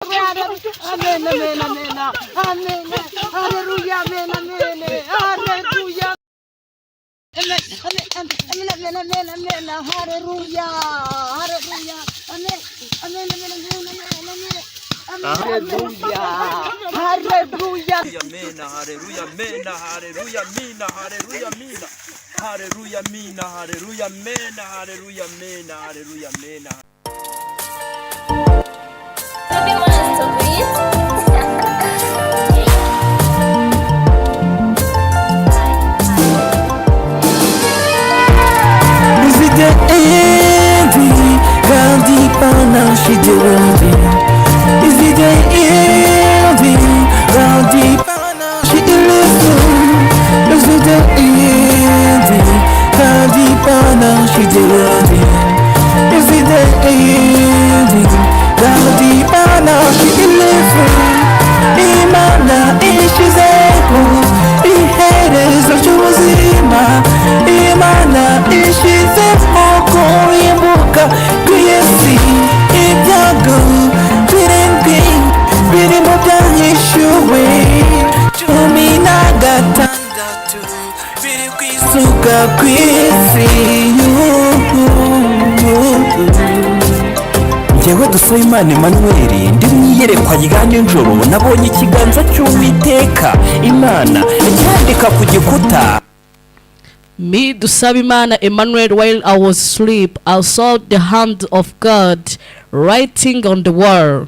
Amen, amen, amen, amen, hallelujah, amen, amen, hallelujah. Amen, amen, amen, amen, amen, hallelujah, hallelujah, amen, amen, amen, amen, hallelujah, hallelujah, amen, hallelujah, amen, hallelujah, amen, hallelujah, amen, hallelujah, amen, hallelujah, amen, hallelujah, amen, hallelujah, amen. Njyewe dusaba Imana Emmanuel ndi mwiyerekwa rya nijoro nabonye ikiganza cy'Uwiteka Imana cyandika ku gikuta. Me dusaba Imana Emmanuel, while I was asleep, I saw the hand of God writing on the wall.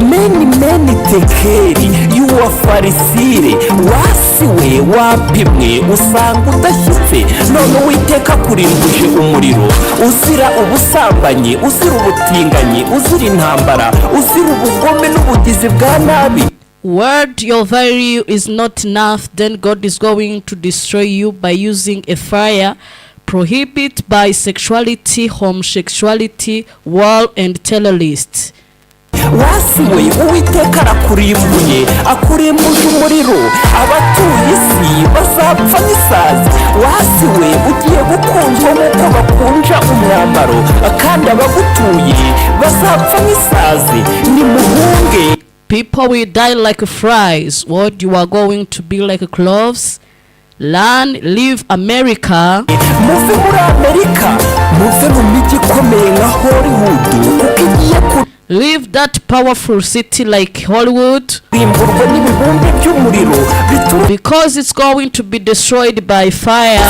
Many tekeri yuwa farisire wasiwe wapimwe usanga udashyitse none Uwiteka kurimbuje umuriro uzira ubusambanyi uzira ubutinganyi uzira intambara uzira ubugome n'ubugizi bwa nabi. Word your value is not enough, then God is going to destroy you by using a fire, prohibit bisexuality, homosexuality, war and terrorists. Wasiwe Uwiteka arakurimbuye akurimbuje umuriro abatuye isi bazapfa n'isazi. Wasiwe ugiye gukundwa nk'uko bakunja umwambaro kandi abagutuye bazapfa n'isazi. Nimuhunge. People will die like flies. What you are going to be like cloves. Learn, leave America. Muve muri Amerika, muve mu mijyi ikomeye nka Hollywood kuko igiye leave that powerful city like Hollywood, because it's going to be destroyed by fire.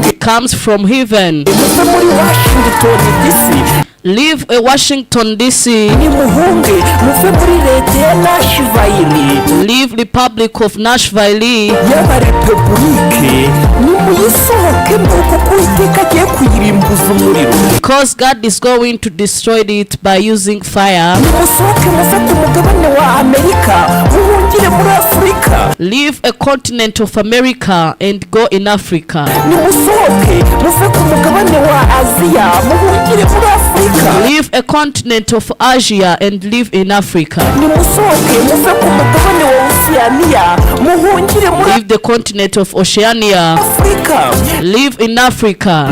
It comes from heaven. Leave Washington DC. Leave Republic of Nashville. Because God is going to destroy it by using fire. Leave a continent of America and go in Africa. Leave a continent of Asia and live in Africa. Leave the continent of Oceania. Live in Africa.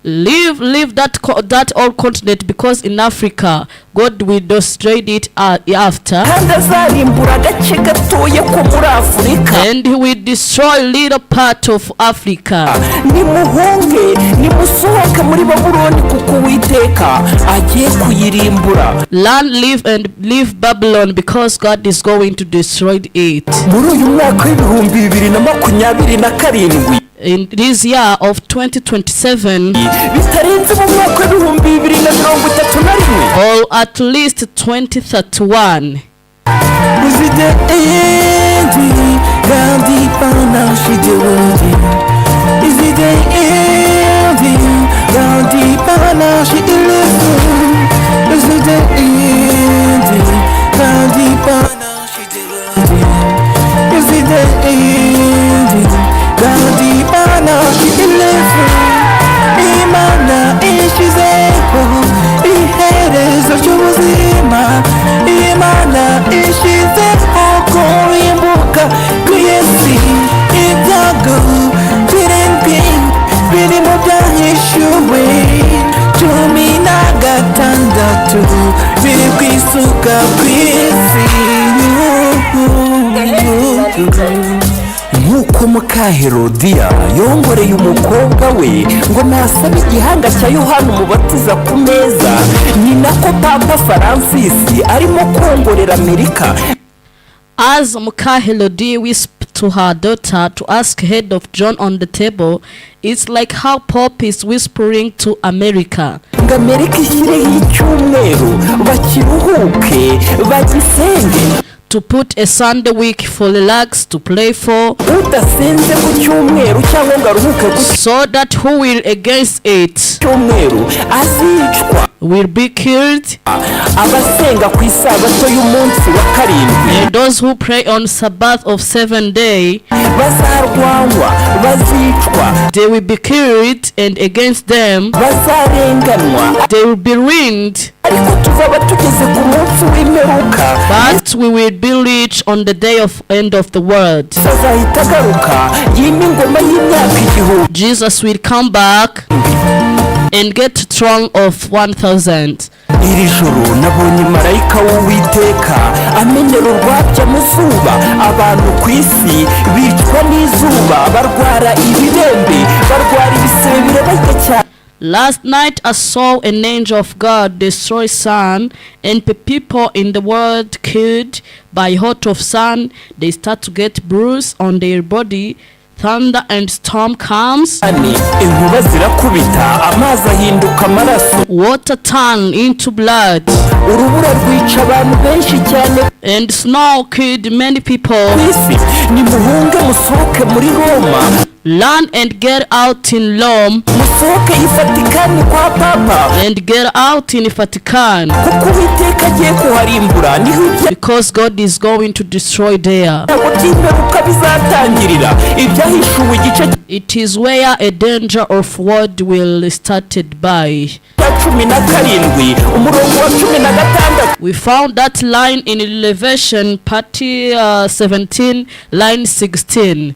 Leave that old continent, because in Africa God will destroy it after, and he will destroy little part of Africa. Learn, live and leave Babylon, because God is going to destroy it. In this year of 2027, or at least 2031. Imana ishize kurimbuka kw'isi ibyago ku isi. Nk'uko muka Herodiya yongoreye umukobwa we ngo nasabe igihanga cya Yohana umubatiza ku meza, ni nako Papa Francis arimo kongorera Amerika. As Muka Herodiya whispered to her daughter to ask head of John on the table, it's like how Pope is whispering to America. Ngo Amerika ishyireho icyumweru bakiruhuke bagisenge. To put a Sunday week for relax to play for, udasenze ku cyumweru cyangwa ngo aruhuke ku so that who will against it cyumweru azicwa, will be killed, abasenga ku isabato y'umunsi wa karindwi and those who pray on Sabbath of 7 day, bazarwanywa, bazicwa, they will be killed, and against them bazarenganwa. they will be ruined. Ariko tuzaba tugeze ku munsi w'imperuka, But we will be rich on the day of end of the world. azahita agaruka yima ingoma y'imyaka igihumbi. Jesus will come back and get throne of 1000. Iri joro nabonye marayika w'Uwiteka amenera urwabya mu zuba, abantu ku isi bicwa n'izuba, barwara ibibembe, barwara ibisebe birabaye cyane. Last night I saw an angel of God destroy sun, and the people in the world killed by hot of sun. They start to get bruise on their body. Thunder and storm comes. Inkuba zirakubita, amazi ahinduka amaraso, Water turn into blood, urubura rwica abantu benshi cyane and snow killed many people. ku isi. Nimuhunge musohoke muri Roma, Learn and get out in Rome, musohoke i Vatikani kwa Papa, and get out in Vatican, kuko Uwiteka agiye kuharimbura. Niho because God is going to destroy there. ibyago by'imperuka bizatangirira. Ibyahishuwe igice It is where a danger of world will started by. cya 17 umurongo wa 16. We found that line in Revelation party 17 line 16.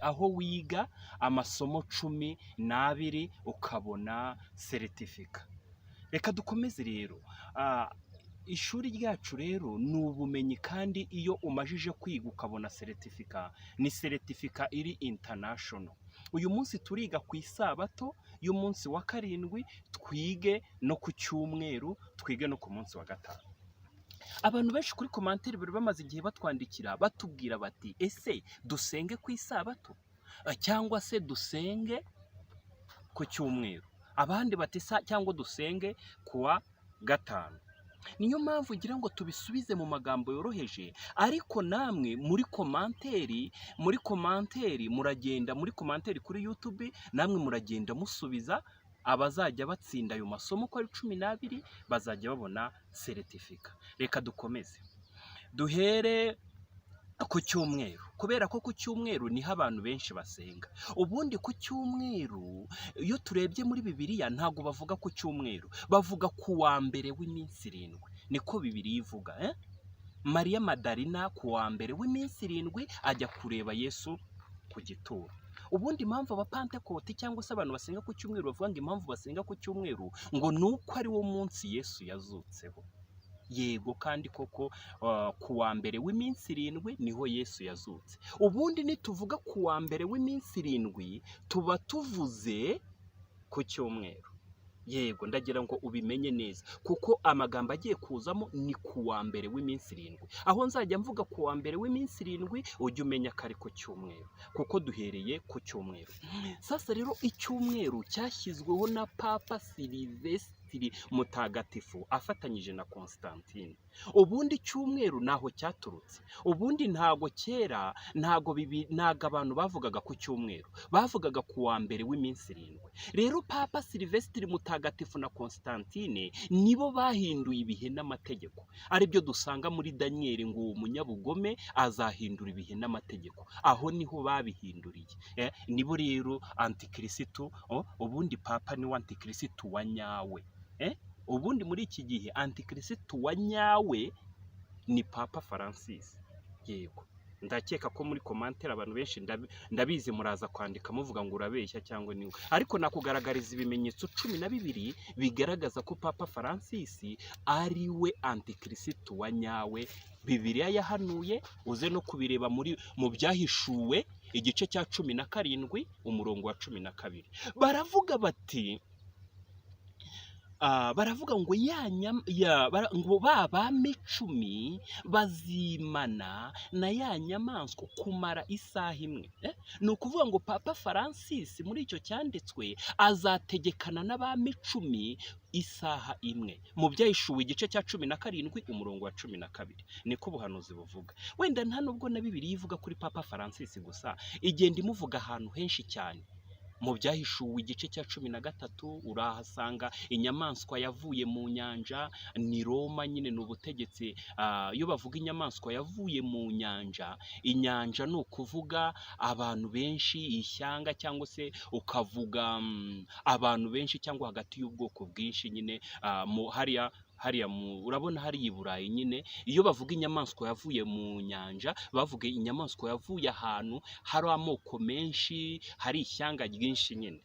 aho wiga amasomo 12 ukabona certificate. Reka dukomeze rero. Ishuri ryacu rero ni ubumenyi, kandi iyo umajije kwiga ukabona certificate, ni certificate iri international. Uyu munsi turiga ku isabato y'umunsi wa karindwi, twige no ku cyumweru, twige no ku munsi wa gatanu. Abantu benshi kuri commentaire bari bamaze igihe batwandikira batubwira bati ese dusenge ku isabato cyangwa se dusenge ku cyumweru, abandi bati cyangwa dusenge kuwa gatanu. Niyo mpamvu ngira ngo tubisubize mu magambo yoroheje, ariko namwe muri commentaire muragenda muri commentaire kuri YouTube, namwe muragenda musubiza. Abazajya batsinda ayo masomo ko ari 12 bazajya babona certificate. Reka dukomeze duhere ku cyumweru, kubera ko ku cyumweru niho abantu benshi basenga. Ubundi ku cyumweru iyo turebye muri Bibiliya ntago bavuga ku cyumweru, bavuga ku wa mbere w'iminsi 7. Niko Bibiliya ivuga. Mariya Madalina ku wa mbere w'iminsi 7 ajya kureba Yesu ku gituro. Ubundi impamvu abapantekote cyangwa se abantu basenga ku cyumweru bavuga ngo impamvu basenga ku cyumweru ngo nuko ari wo munsi Yesu yazutseho. Yego, kandi koko ku wa mbere w'iminsi 7 niho Yesu yazutse. Ubundi nituvuga ku wa mbere w'iminsi 7 tuba tuvuze ku cyumweru. Yego, ndagira ngo ubimenye neza, kuko amagambo agiye kuzamo ni ku wa mbere w'iminsi 7. Aho nzajya mvuga ku wa mbere w'iminsi 7 ujye umenya kari ku cyumweru, kuko duhereye ku cyumweru. Sasa rero icyumweru cyashyizweho na Papa Silvestre Mutagatifu afatanyije na Constantine. Ubundi icyumweru naho cyaturutse. Ubundi ntago kera, ntago abantu bavugaga ku cyumweru, bavugaga ku wa mbere w'iminsi 7. Rero Papa Silvestre Mutagatifu na Constantine nibo bahinduye ibihe n'amategeko. Aribyo dusanga muri Daniel ngo umunyabugome azahindura ibihe n'amategeko. Aho niho babihinduriye. Nibo rero antikristo. Ubundi Papa ni antikristo wa nyawe. Ubundi muri iki gihe antikristo wa nyawe ni Papa Francis. Yego, ndakeka ko muri komantere abantu benshi ndabizi muraza kwandika muvuga ngo urabeshya cyangwa ni, ariko nakugaragariza ibimenyetso 12 bigaragaza ko Papa Francis ari we antikristo wa nyawe. Bibiliya yahanuye, uze no kubireba mu byahishuwe igice cya 17 umurongo wa 12. Baravuga bati baravuga ngo ngo bami 10 bazimana na ya nyamaswa kumara isaha imwe. Ni ukuvuga ngo Papa Francis muri icyo cyanditswe azategekana n'abami 10 isaha imwe. Mu byahishuwe igice cya 17 umurongo wa 12 niko ubuhanuzi buvuga. Wenda nta nubwo na Bibiliya ivuga kuri Papa Francis gusa, igenda imuvuga ahantu henshi cyane. Mu byahishuwe igice cya 13 urahasanga inyamaswa yavuye mu nyanja, ni Roma nyine n'ubutegetsi. Iyo bavuga inyamaswa yavuye mu nyanja, inyanja ni ukuvuga abantu benshi, ishyanga, cyangwa se ukavuga abantu benshi cyangwa hagati y'ubwoko bwinshi nyine. Hariya urabona hari i Burayi nyine, iyo bavuga inyamaswa yavuye mu nyanja bavuga inyamaswa yavuye ahantu hari amoko menshi, hari ishyanga ryinshi nyine.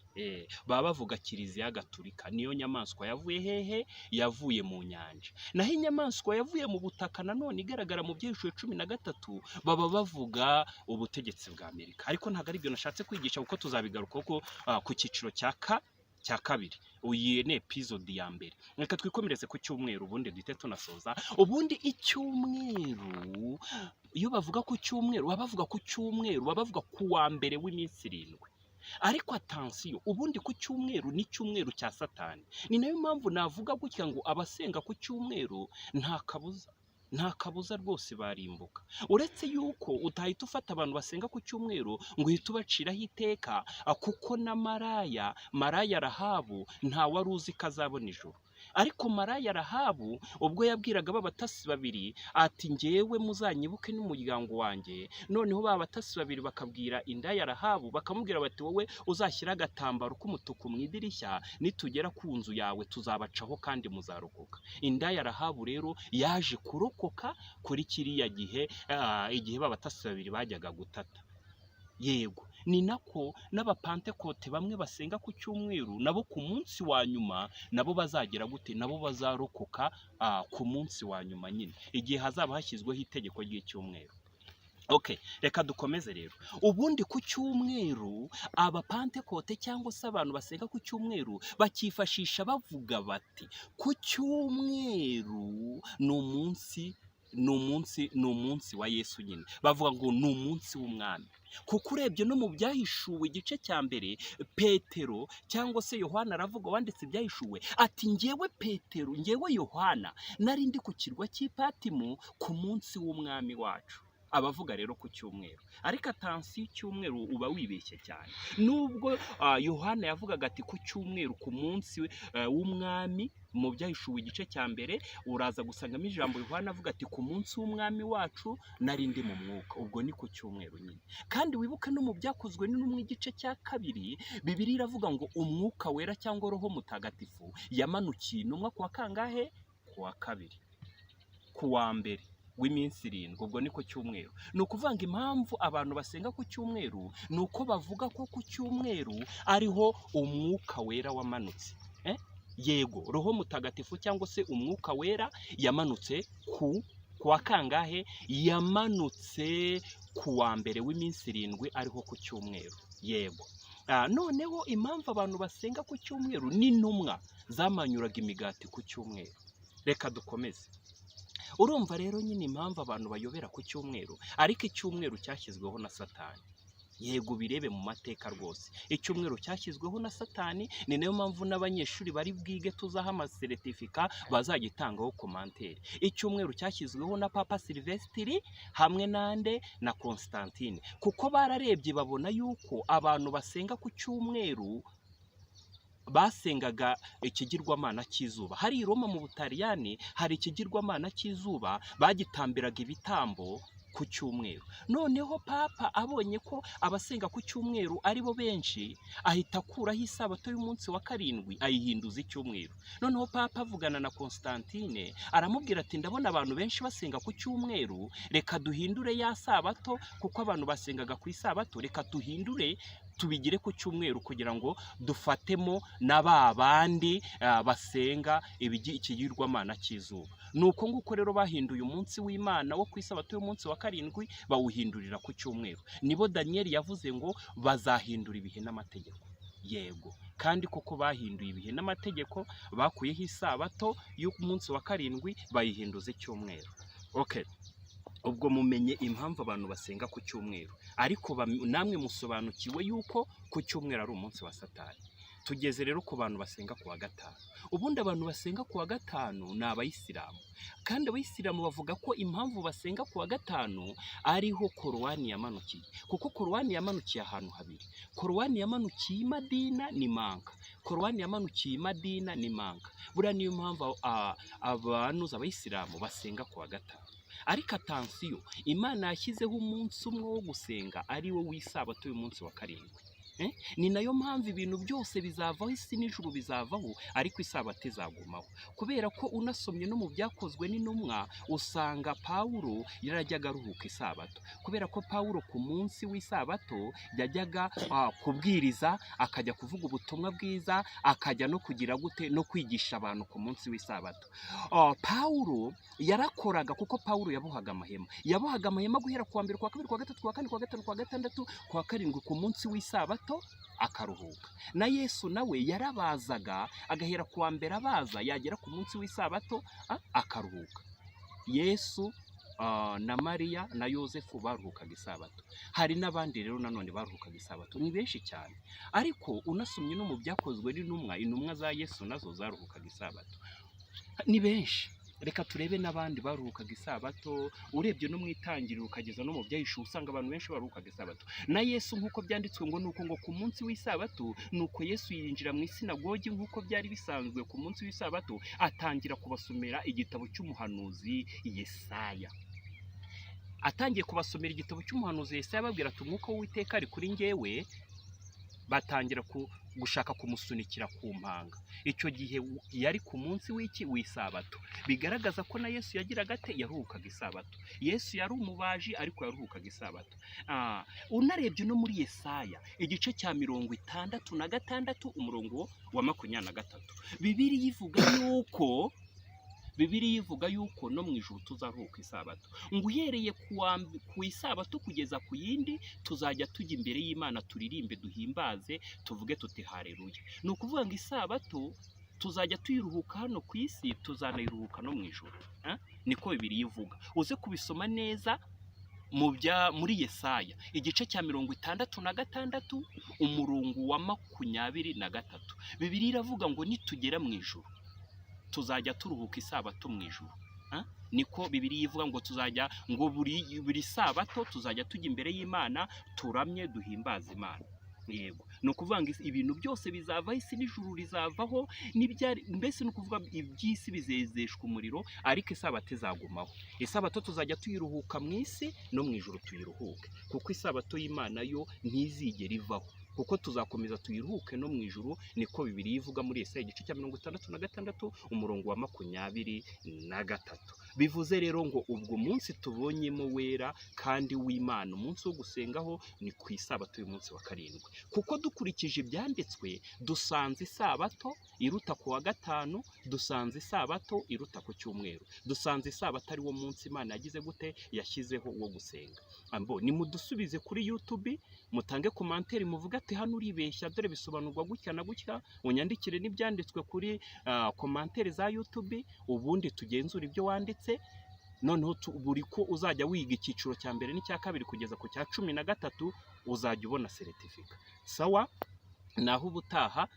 Baba bavuga Kiliziya Gatolika, niyo nyamaswa yavuye hehe? Yavuye mu nyanja. Naho inyamaswa yavuye mu butaka nanone igaragara mu byahishuwe 13 baba bavuga ubutegetsi bwa Amerika. Ariko ntabwo ari byo nashatse kwigisha, kuko tuzabigarukaho ku cyiciro cya kabiri. Uyi ni episode ya mbere. Reka twikomereze ku cyumweru ubundi duhite tunasoza. Ubundi icyumweru, iyo bavuga ku cyumweru baba bavuga ku cyumweru, baba bavuga ku wa mbere w'iminsi 7. Ariko atansiyo, ubundi ku cyumweru ni cyumweru cya Satani. Ni nayo mpamvu navuga gutya ngo abasenga ku cyumweru nta kabuza rwose barimbuka. Uretse yuko utahita ufata abantu basenga ku cyumweru ngo uhite ubaciraho iteka, kuko na maraya Rahabu nta wari uzi ko azabona ijuru. Ariko maraya Rahabu ubwo yabwiraga b'abatasi 2 ati njyewe muzanyibuke n'umuryango wanjye, noneho b'abatasi 2 bakabwira indaya Rahabu bakamubwira bati wowe uzashyira agatambaro k'umutuku mu idirishya, nitugera ku nzu yawe tuzabacaho kandi muzarokoka. Indaya Rahabu rero yaje kurokoka kuri kiriya gihe, igihe b'abatasi 2 bajyaga gutata. Yego, ni nako n'abapantekote bamwe basenga ku cyumweru nabo ku munsi wa nyuma nabo bazagira gute? Nabo bazarokoka ku munsi wa nyuma nyine, igihe hazaba hashyizweho itegeko ry'icyumweru. Okay, reka dukomeze rero. Ubundi ku cyumweru abapantekote cyangwa se abantu basenga ku cyumweru bakifashisha bavuga bati ku cyumweru ni umunsi wa Yesu nyine. Bavuga ngo ni umunsi w'umwami. Kuko urebye no mu byahishuwe igice cya mbere, Petero cyangwa se Yohana aravuga, wanditse ibyahishuwe ati njyewe Petero, njyewe Yohana nari ndi ku kirwa cy'Ipatimo ku munsi w'umwami wacu. Abavuga rero ku cyumweru, ariko atansi y'icyumweru uba wibeshye cyane. Nubwo Yohana yavugaga ati ku cyumweru ku munsi w'umwami, mu byahishuwe igice cya mbere uraza gusangamo ijambo Yohana avuga ati ku munsi w'umwami wacu nari ndi mu mwuka. Ubwo ni ku cyumweru nyine. Kandi wibuke no mu byakozwe n'intumwa igice cya 2 Bibiliya iravuga ngo umwuka wera cyangwa roho mutagatifu yamanukiye intumwa ku wa kangahe? Ku wa 2, ku wa mbere w'iminsi 7. Ubwo ni ku cyumweru. Ni ukuvuga ngo impamvu abantu basenga ku cyumweru ni uko bavuga ko ku cyumweru ariho umwuka wera wamanutse. Yego, roho mutagatifu cyangwa se umwuka wera yamanutse ku wa kangahe? Yamanutse ku wa mbere w'iminsi 7 ariho ku cyumweru. Yego. Noneho impamvu abantu basenga ku cyumweru n'intumwa zamanyuraga imigati ku cyumweru. Reka dukomeze. Urumva rero nyine impamvu abantu bayobera ku cyumweru, ariko icyumweru cyashyizweho na Satani. Yego, birebe mu mateka rwose. Icyumweru cyashyizweho na Satani, ni nayo mpamvu n'abanyeshuri bari bwige tuzaha amasertifika bazagitangaho komantere. Icyumweru cyashyizweho na Papa Silvestri hamwe na Constantine, kuko bararebye babona yuko abantu basenga ku cyumweru basengaga ikigirwamana cy'izuba. Hari i Roma mu Butaliyani hari ikigirwamana cy'izuba bagitambiraga ibitambo ku cyumweru. Noneho papa abonye ko abasenga ku cyumweru ari bo benshi, ahita akuraho isabato y'umunsi wa karindwi ayihinduza icyumweru. Noneho papa avugana na Constantine aramubwira ati ndabona abantu benshi basenga ku cyumweru, reka duhindure ya sabato, kuko abantu basengaga ku isabato, reka duhindure tubigire ku cyumweru kugira ngo dufatemo na ba bandi basenga ikigirwamana cy'izuba. Nuko nguko rero bahinduye umunsi w'Imana wo ku isabato y'umunsi wa karindwi bawuhindurira ku cyumweru. Nibo Daniyeli yavuze ngo bazahindura ibihe n'amategeko. Yego, kandi koko bahinduye ibihe n'amategeko, bakuyeho isabato y'umunsi wa karindwi bayihinduza icyumweru. Okay, ubwo mumenye impamvu abantu basenga ku cyumweru, ariko namwe musobanukiwe yuko ku cyumweru ari umunsi wa Satani. Tugeze rero ku bantu basenga ku wa gatanu. Ubundi abantu basenga ku wa gatanu ni abayisilamu, kandi abayisilamu bavuga ko impamvu basenga ku wa gatanu ariho korowani yamanukiye, kuko korowani yamanukiye ahantu habiri. Korowani yamanukiye i Madina ni Manka, korowani yamanukiye i Madina ni Manka. Buriya niyo mpamvu abayisilamu basenga ku wa gatanu. Ariko atansiyo, Imana yashyizeho umunsi umwe wo gusenga ari wo w'isabato y'umunsi wa karindwi. Ni nayo mpamvu ibintu byose bizavaho, isi n'ijuru bizavaho, ariko isabato izagumaho. Kubera ko unasomye no mu byakozwe n'intumwa usanga Pawulo yarajyaga aruhuka isabato, kubera ko Pawulo ku munsi w'isabato yajyaga kubwiriza, akajya kuvuga ubutumwa bwiza, akajya no kugira gute no kwigisha abantu ku munsi w'isabato. Pawulo yarakoraga, kuko Pawulo yabohaga amahema guhera ku wa mbere, ku wa kabiri, ku wa gatatu, ku wa kane, ku wa gatanu, ku wa gatandatu, ku wa karindwi, ku munsi w'isabato akaruhuka. Na Yesu nawe yarabazaga, agahera ku wa mbere abaza, yagera ku munsi w'isabato akaruhuka. Yesu na Mariya na Yosefu baruhukaga isabato. Hari n'abandi rero nanone baruhukaga isabato, ni benshi cyane. Ariko unasomye no mu byakozwe n'intumwa, intumwa za Yesu nazo zaruhukaga isabato, ni benshi. Reka turebe n'abandi baruhukaga isabato. Urebye no mu itangiriro ukageza no mu byahishuwe usanga abantu benshi baruhukaga isabato. Na Yesu nk'uko byanditswe ngo nuko ngo ku munsi w'isabato, nuko Yesu yinjira mu isinagogi nk'uko byari bisanzwe ku munsi w'isabato, atangira kubasomera igitabo cy'umuhanuzi Yesaya. Atangiye kubasomera igitabo cy'umuhanuzi Yesaya ababwira ati umwuka w'Uwiteka ari kuri njyewe, batangira gushaka kumusunikira ku mpanga. Icyo gihe yari ku munsi w'isabato, bigaragaza ko na Yesu yagiraga ate, yaruhukaga isabato. Yesu yari umubaji ariko yaruhukaga isabato. Unarebye no muri Yesaya igice cya 66 umurongo wa 23, Bibiliya ivuga yuko no mu ijuru tuzaruhuka isabato, ngo uhereye ku isabato kugeza ku yindi tuzajya tujya imbere y'Imana, turirimbe, duhimbaze, tuvuge tuti haleluya. Ni ukuvuga ngo isabato tuzajya tuyiruhuka hano ku isi, tuzanayiruhuka no mu ijuru. Niko Bibiliya ivuga. Uze kubisoma neza muri Yesaya igice cya 66 umurongo wa 23. Bibiliya iravuga ngo nitugera mu ijuru tuzajya turuhuka isabato mu ijuru. Niko Bibiliya ivuga ngo tuzajya, ngo buri sabato tuzajya tujya imbere y'Imana, turamye, duhimbaza Imana. Yego, ni ukuvuga ngo ibintu byose bizavaho, isi n'ijuru rizavaho, mbese ni ukuvuga iby'isi bizezeshwa umuriro, ariko isabato izagumaho. Isabato tuzajya tuyiruhuka mu isi, no mu ijuru tuyiruhuke, kuko isabato y'Imana yo ntizigera ivaho, kuko tuzakomeza tuyiruhuke no mu ijuru. Niko Bibiliya ivuga muri Yesaya igice cya 66 umurongo wa 23. Bivuze rero ngo ubwo munsi tubonyemo wera kandi w'Imana, umunsi wo gusengaho, ni ku isabato y'umunsi wa karindwi. Kuko dukurikije ibyanditswe dusanze isabato iruta ku wa gatanu, dusanze isabato iruta ku cyumweru, dusanze isabato ari wo munsi Imana yagize gute, yashyizeho wo gusenga. Nimudusubize kuri YouTube, mutange komantere, muvuga ati hano uribeshya, dore bisobanurwa gutya na gutya. Unyandikire n'ibyanditswe kuri komantere za YouTube, ubundi tugenzura ibyo wanditse. Noneho buri ko uzajya wiga icyiciro cya mbere n'icya kabiri kugeza ku cya 13 uzajya ubona seritifika. Sawa, naho ubutaha